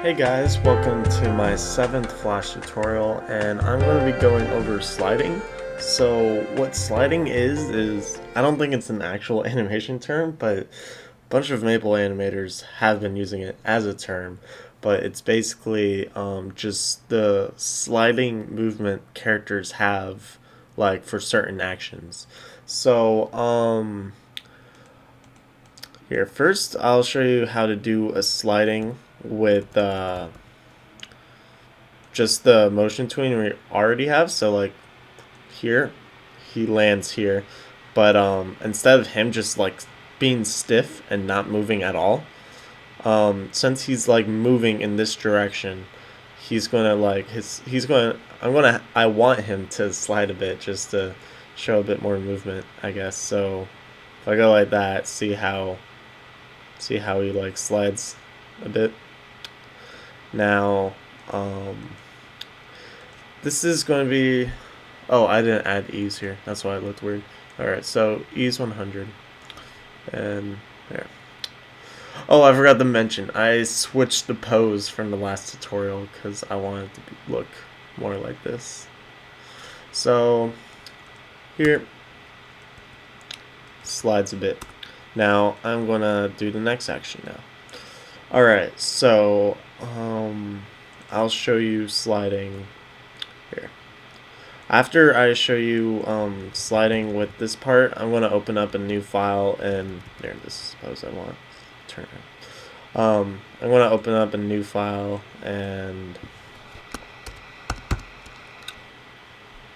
Hey guys, welcome to my 7th Flash tutorial, and I'm going to be going over sliding. So what sliding is I don't think it's an actual animation term, but a bunch of Maple animators have been using it as a term, but it's basically just the sliding movement characters have like for certain actions. So here first I'll show you how to do a sliding with just the motion tween we already have. So like here, he lands here, but instead of him just like being stiff and not moving at all, since he's like moving in this direction, he's gonna like I want him to slide a bit just to show a bit more movement, I guess. So if I go like that, see how he like slides a bit. Now this is going to be, oh, I didn't add ease here, that's why it looked weird. Alright, so ease 100, and there. Oh, I forgot to mention, I switched the pose from the last tutorial because I wanted to look more like this. So here, slides a bit. Now I'm gonna do the next action now. Alright, so I'll show you sliding here. After I show you sliding with this part, I'm going to open up a new file, and there, this is pose I want. Turn it. I'm going to open up a new file and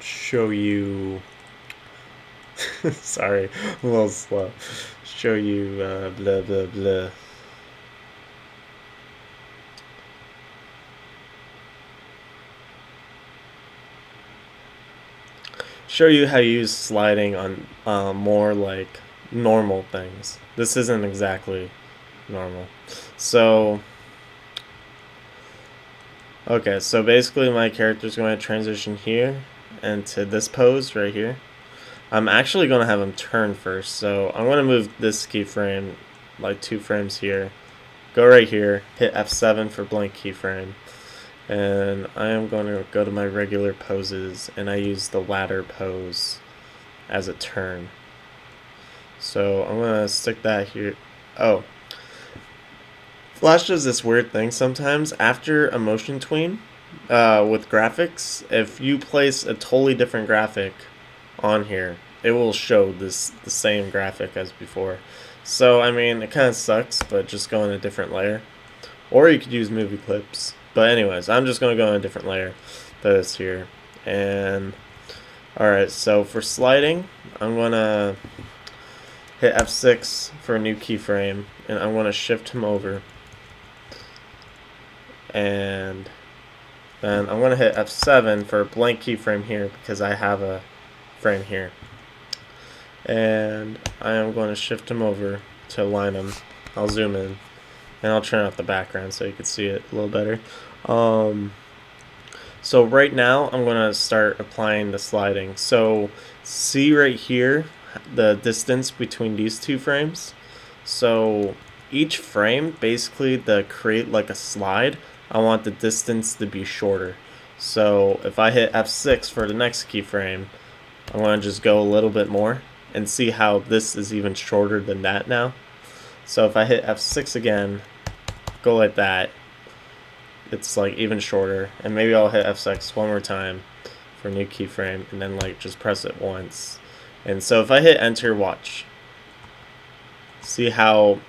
show you sorry, I'm a little slow. Show you blah blah blah. Show you how to use sliding on more like normal things. This isn't exactly normal. So okay, so basically my character's going to transition here and to this pose right here. I'm actually going to have him turn first, so I'm going to move this keyframe like 2 frames here, go right here, hit F7 for blank keyframe, and I am going to go to my regular poses, and I use the ladder pose as a turn. So I'm going to stick that here. Oh, Flash does this weird thing sometimes. After a motion tween with graphics, if you place a totally different graphic on here, it will show the same graphic as before. So I mean, it kind of sucks, but just go in a different layer. Or you could use movie clips. But anyways, I'm just going to go in a different layer. This here. And alright, so for sliding, I'm going to hit F6 for a new keyframe, and I'm going to shift him over. And then I'm going to hit F7 for a blank keyframe here because I have a frame here. And I am going to shift him over to align him. I'll zoom in. And I'll turn off the background so you can see it a little better. So right now I'm going to start applying the sliding. So see right here the distance between these 2 frames. So each frame, basically to create like a slide, I want the distance to be shorter. So if I hit F6 for the next keyframe, I'm going to just go a little bit more and see how this is even shorter than that now. So if I hit F6 again, go like that, it's like even shorter. And maybe I'll hit F6 one more time for a new keyframe, and then like just press it once. And so if I hit enter, watch, see how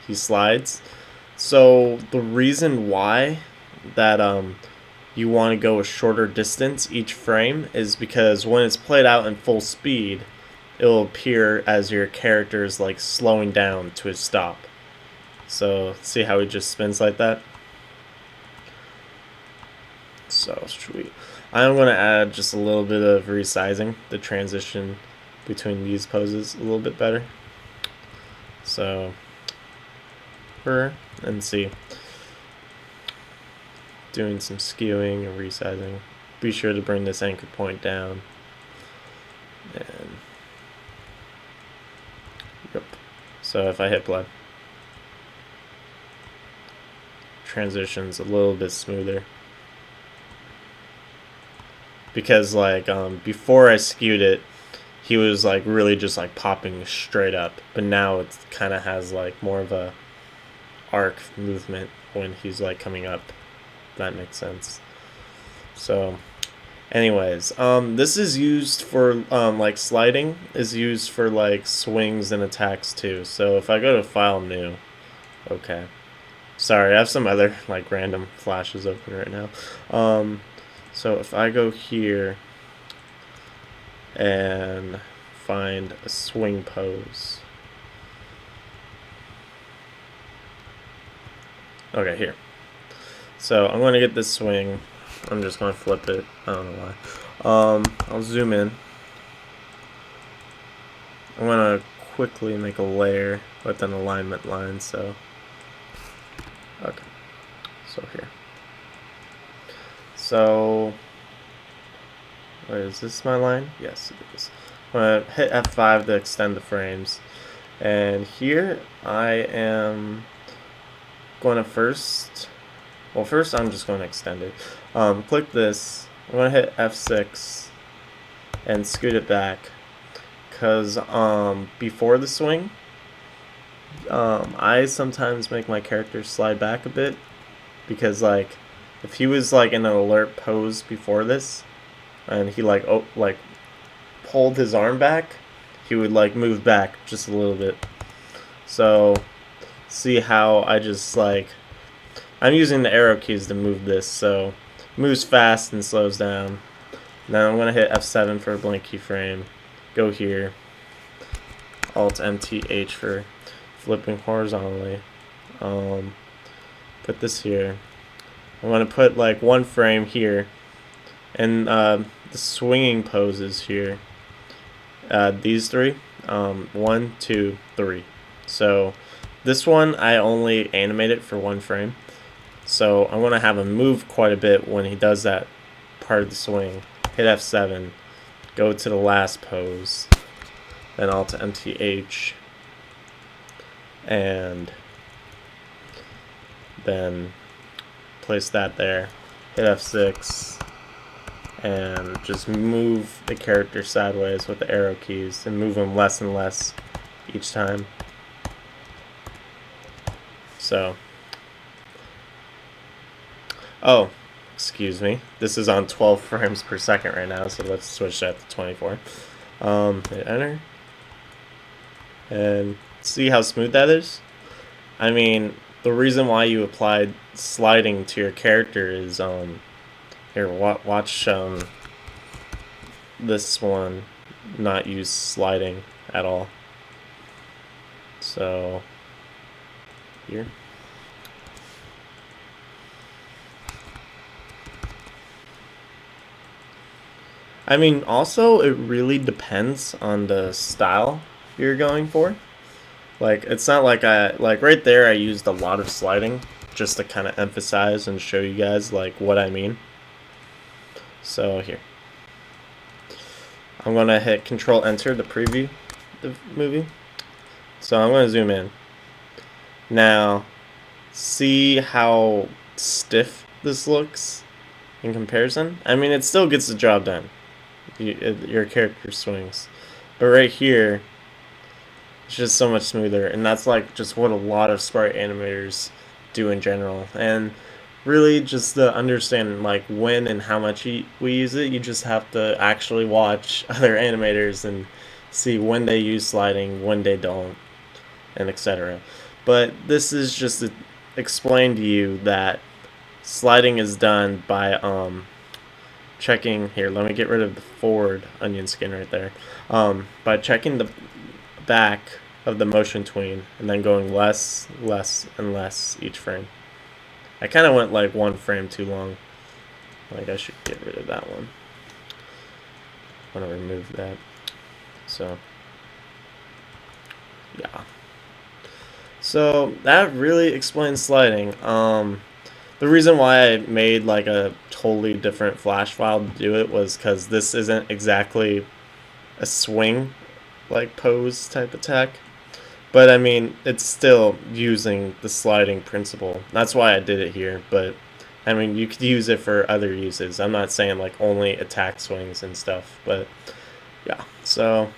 he slides. So the reason why that you want to go a shorter distance each frame is because when it's played out in full speed, it will appear as your character is like slowing down to a stop. So see how he just spins like that? So sweet. I'm going to add just a little bit of resizing, the transition between these poses a little bit better. So and see, doing some skewing and resizing. Be sure to bring this anchor point down. And yep. So if I hit play, transitions a little bit smoother. Because like before I skewed it, he was like really just like popping straight up, but now it kind of has like more of a arc movement when he's like coming up. If that makes sense. So anyways, this is used for like sliding is used for like swings and attacks too. So if I go to file new, okay, sorry, I have some other like random flashes open right now. So if I go here and find a swing pose. Okay, here. So I'm going to get this swing. I'm just going to flip it. I don't know why. I'll zoom in. I'm going to quickly make a layer with an alignment line. So, okay. So here. So, wait, is this my line? Yes, it is. I'm going to hit F5 to extend the frames. And here I am going to first I'm just going to extend it. Click this. I'm going to hit F6 and scoot it back. Because before the swing, I sometimes make my character slide back a bit. Because like, if he was like in an alert pose before this, and he like pulled his arm back, he would like move back just a little bit. So see how I just like, I'm using the arrow keys to move this, so it moves fast and slows down. Now I'm gonna hit F7 for a blank keyframe, go here, Alt MTH for flipping horizontally, put this here. I'm going to put like one frame here, and the swinging poses here, these three, 1, 2, 3. So this one I only animate it for one frame, so I'm going to have him move quite a bit when he does that part of the swing. Hit F7, go to the last pose, then Alt MTH, and then place that there, hit F6, and just move the character sideways with the arrow keys and move him less and less each time. So, oh, excuse me, this is on 12 frames per second right now, so let's switch that to 24. Hit enter, and see how smooth that is? I mean, the reason why you applied sliding to your character is, here, watch this one not use sliding at all. So, here. I mean, also, it really depends on the style you're going for. Like, it's not like like right there I used a lot of sliding just to kind of emphasize and show you guys like what I mean. So here, I'm gonna hit Control Enter to preview the movie. So I'm gonna zoom in. Now, see how stiff this looks in comparison? I mean, it still gets the job done. Your character swings, but right here, it's just so much smoother, and that's like just what a lot of Sprite animators do in general. And really, just to understand like when and how much we use it, you just have to actually watch other animators and see when they use sliding, when they don't, and etc. But this is just to explain to you that sliding is done by checking here. Let me get rid of the forward onion skin right there. By checking the back of the motion tween and then going less, less, and less each frame. I kind of went like one frame too long. Like I should get rid of that one. I want to remove that. So yeah. So that really explains sliding. The reason why I made like a totally different flash file to do it was because this isn't exactly a swing like pose type attack. But I mean, it's still using the sliding principle. That's why I did it here. But I mean, you could use it for other uses. I'm not saying like only attack swings and stuff. But yeah, so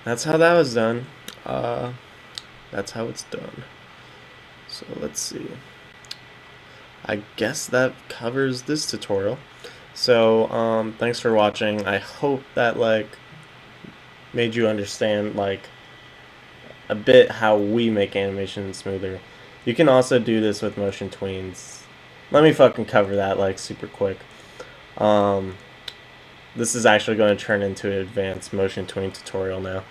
that's how that was done. That's how it's done. So let's see. I guess that covers this tutorial. So thanks for watching. I hope that like made you understand like a bit how we make animation smoother. You can also do this with motion tweens. Let me fucking cover that like super quick. This is actually going to turn into an advanced motion tween tutorial now.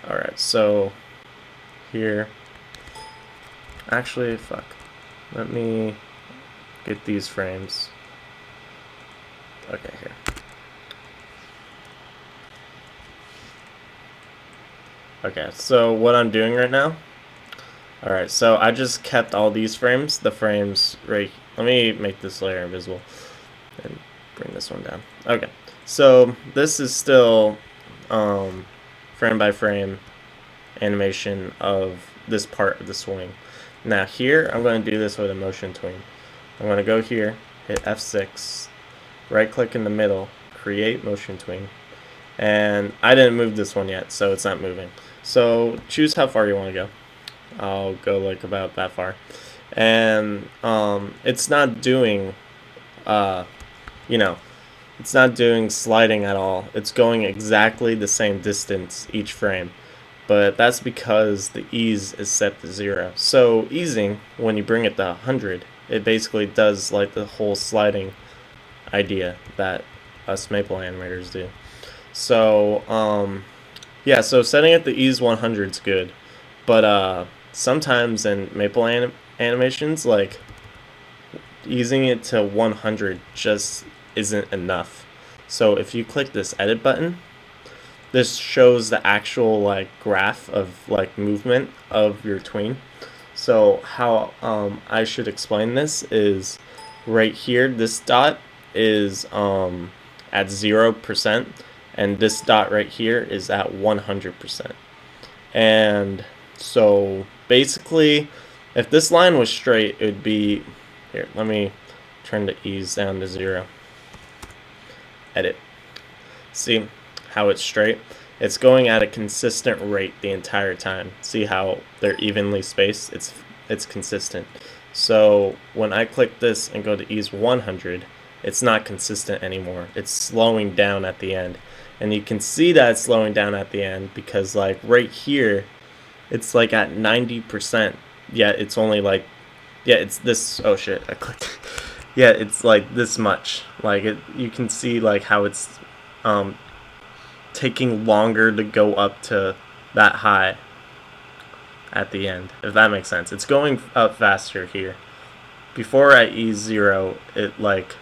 Alright, so here, actually, fuck. Let me get these frames. Okay, here. Okay, so what I'm doing right now. Alright, so I just kept all these frames. The frames right. Let me make this layer invisible and bring this one down. Okay, so this is still frame by frame animation of this part of the swing. Now here, I'm going to do this with a motion tween. I'm going to go here, hit F6, right click in the middle, create motion tween. And I didn't move this one yet, so it's not moving. So choose how far you want to go. I'll go like about that far. And it's not doing, it's not doing sliding at all. It's going exactly the same distance each frame. But that's because the ease is set to 0. So easing, when you bring it to 100, it basically does like the whole sliding idea that us Maple animators do. So yeah, so setting it to ease 100 is good, but sometimes in Maple animations, like easing it to 100 just isn't enough. So if you click this edit button, this shows the actual like graph of like movement of your tween. So how I should explain this is right here, this dot is at 0%, and this dot right here is at 100%. And so basically, if this line was straight, it would be here. Let me turn the ease down to 0. Edit. See how it's straight? It's going at a consistent rate the entire time. See how they're evenly spaced? It's consistent. So when I click this and go to ease 100, it's not consistent anymore. It's slowing down at the end. And you can see that it's slowing down at the end because like right here, it's like at 90%, yet it's only like, yeah, it's this, oh shit, I clicked. Yeah, it's like this much. Like you can see like how it's taking longer to go up to that high at the end, if that makes sense. It's going up faster here. Before at E0, it like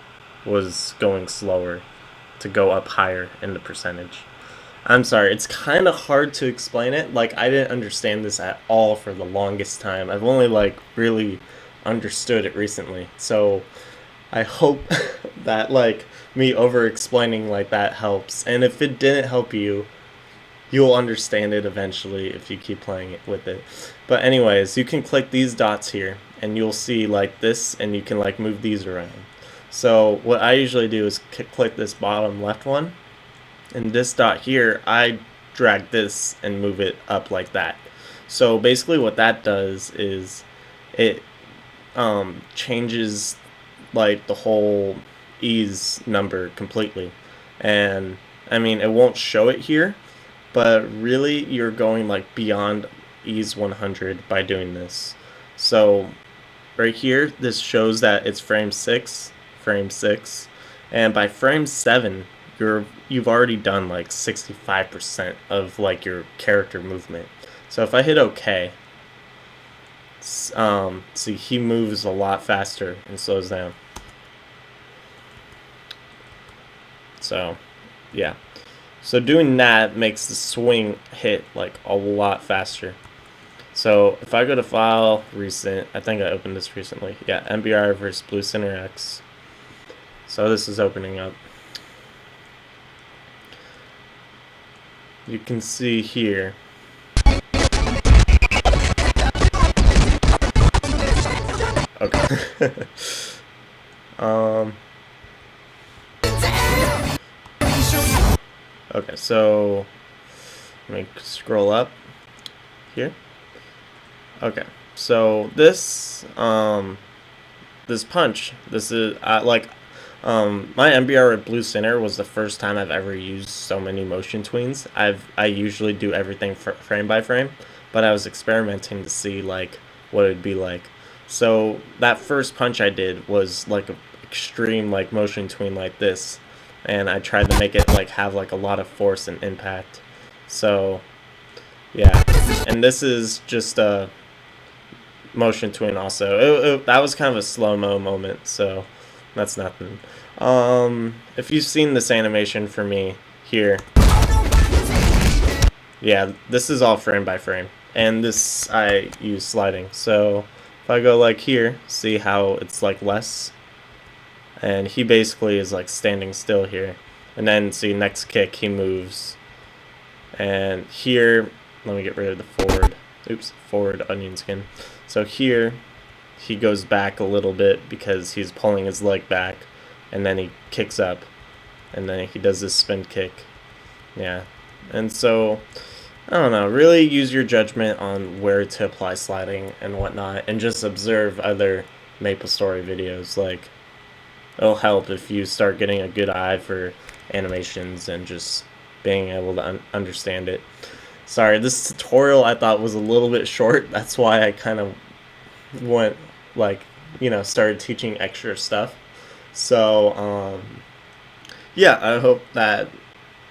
was going slower to go up higher in the percentage. I'm sorry, it's kind of hard to explain it. Like, I didn't understand this at all for the longest time. I've only like really understood it recently. So I hope that like me over explaining like that helps. And if it didn't help you, you'll understand it eventually if you keep playing it with it. But anyways, you can click these dots here and you'll see like this, and you can like move these around. So what I usually do is click this bottom left one, and this dot here, I drag this and move it up like that. So basically what that does is it changes like the whole ease number completely. And I mean, it won't show it here, but really you're going like beyond ease 100 by doing this. So right here, this shows that it's frame 6, and by frame 7 you've already done like 65% of like your character movement. So if I hit OK, see, he moves a lot faster and slows down. So yeah, so doing that makes the swing hit like a lot faster. So if I go to File, Recent, I think I opened this recently. Yeah, MBR versus Blue Center X. So this is opening up. you can see here. Okay. Okay, so let me scroll up here. Okay, so this this punch, this is my MBR with Blue Center was the first time I've ever used so many motion tweens. I usually do everything frame by frame, but I was experimenting to see like what it'd be like. So that first punch I did was like an extreme like motion tween like this, and I tried to make it like have like a lot of force and impact. So yeah, and this is just a motion tween also. That was kind of a slow-mo moment, so that's nothing. If you've seen this animation for me here, yeah, this is all frame by frame, and this I use sliding. So if I go like here, see how it's like less, and he basically is like standing still here, and then see next kick he moves, and here let me get rid of the forward onion skin. So here he goes back a little bit because he's pulling his leg back, and then he kicks up, and then he does this spin kick. Yeah, and so I don't know, really use your judgment on where to apply sliding and whatnot, and just observe other MapleStory videos. Like, it'll help if you start getting a good eye for animations and just being able to understand it. Sorry, this tutorial I thought was a little bit short. That's why I kind of went like, started teaching extra stuff. So yeah, I hope that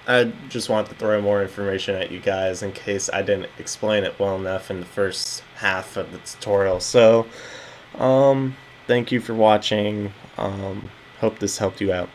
I just want to throw more information at you guys in case I didn't explain it well enough in the first half of the tutorial. So thank you for watching. Hope this helped you out.